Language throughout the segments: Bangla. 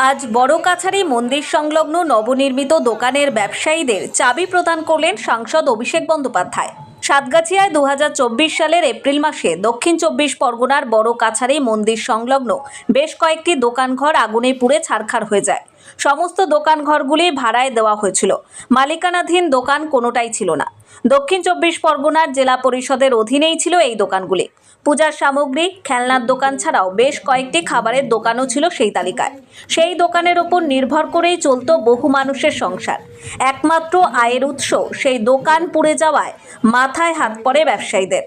আজ বড় কাছারি মন্দির সংলগ্ন নবনির্মিত দোকানের ব্যবসায়ীদের চাবি প্রদান করলেন সাংসদ অভিষেক বন্দ্যোপাধ্যায়। সাতগাছিয়ায় 2024 সালের এপ্রিল মাসে দক্ষিণ চব্বিশ পরগনার বড় কাছারি মন্দির সংলগ্ন বেশ কয়েকটি দোকানঘর আগুনে পুড়ে ছারখার হয়ে যায়। সমস্ত দোকানঘরগুলি ভাড়ায় দেওয়া হয়েছিল। মালিকানাধীন দোকান কোনোটাই ছিল না। দক্ষিণ চব্বিশ পরগনার জেলা পরিষদের অধীনেই ছিল এই দোকানগুলি। পূজার সামগ্রী, খেলনার দোকান ছাড়াও বেশ কয়েকটি খাবারের দোকানও ছিল সেই তালিকায়। সেই দোকানের ওপর নির্ভর করেই চলত বহু মানুষের সংসার। একমাত্র আয়ের উৎস সেই দোকান পুড়ে যাওয়ায় মাথায় হাত পড়ে ব্যবসায়ীদের।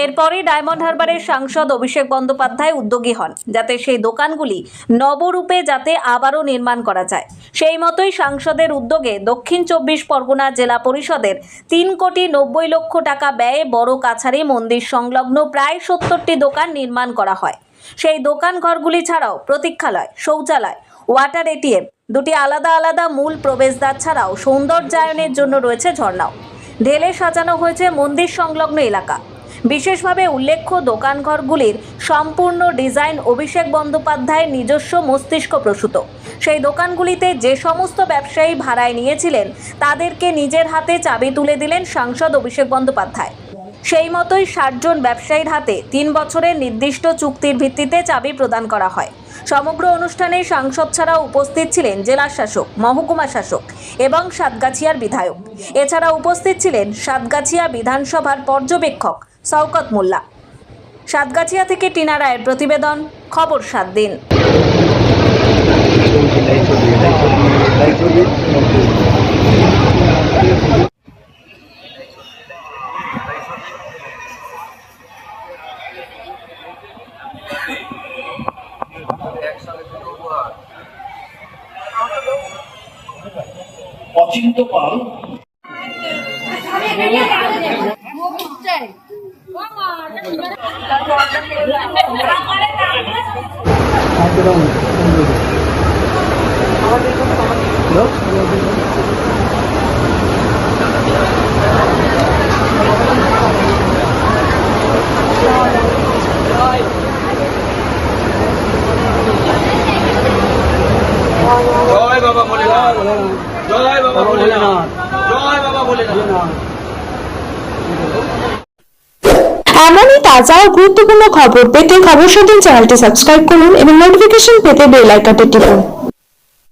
এরপরই ডায়মন্ড হারবারের সাংসদ অভিষেক বন্দ্যোপাধ্যায় উদ্যোগী হন যাতে সেই দোকানগুলি নবরূপে যাতে আবারও নির্মাণ করা যায়। সেই মতোই সাংসদের উদ্যোগে দক্ষিণ চব্বিশ পরগনা জেলা পরিষদের 3,90,00,000 টাকা ব্যয়ে বড় কাছারি মন্দির সংলগ্ন প্রায় 70টি দোকান নির্মাণ করা হয়। সেই দোকান ঘরগুলি ছাড়াও প্রতীক্ষালয়, শৌচালয়, ওয়াটার এটিএম, দুটি আলাদা আলাদা মূল প্রবেশদ্বার ছাড়াও সৌন্দর্যায়নের জন্য রয়েছে ঝর্ণাও। ঢেলে সাজানো হয়েছে মন্দির সংলগ্ন এলাকা। বিশেষভাবে উল্লেখ্য, দোকানঘরগুলির সম্পূর্ণ ডিজাইন অভিষেক বন্দ্যোপাধ্যায়ের নিজস্ব মস্তিষ্ক প্রসূত। সেই দোকানগুলিতে যে সমস্ত ব্যবসায়ী ভাড়ায় নিয়েছিলেন তাদেরকে নিজের হাতে চাবি তুলে দিলেন সাংসদ অভিষেক বন্দ্যোপাধ্যায়। সেই মতোই 60 জন ব্যবসায়ীর হাতে 3 বছরের নির্দিষ্ট চুক্তির ভিত্তিতে চাবি প্রদান করা হয়। সমগ্র অনুষ্ঠানে সাংসদ ছাড়াও উপস্থিত ছিলেন জেলা শাসক, মহকুমা শাসক এবং সাতগাছিয়ার বিধায়ক। এছাড়া উপস্থিত ছিলেন সাতগাছিয়া বিধানসভার পর্যবেক্ষক শওকত মোল্লা। সাতগাছিয়া থেকে টিনা রায়ের প্রতিবেদন, খবর 7 দিন। অচিন্ত পাল জয় বাবা ভোলেনাথ, জয় বাবা ভোলেনাথ, জয় বাবা ভোলেনাথ। এমনই তাজা ও গুরুত্বপূর্ণ খবর পেতে খবর 7 চ্যানেলটি সাবস্ক্রাইব করুন এবং নোটিফিকেশন পেতে বেল আইকনটি টিপুন।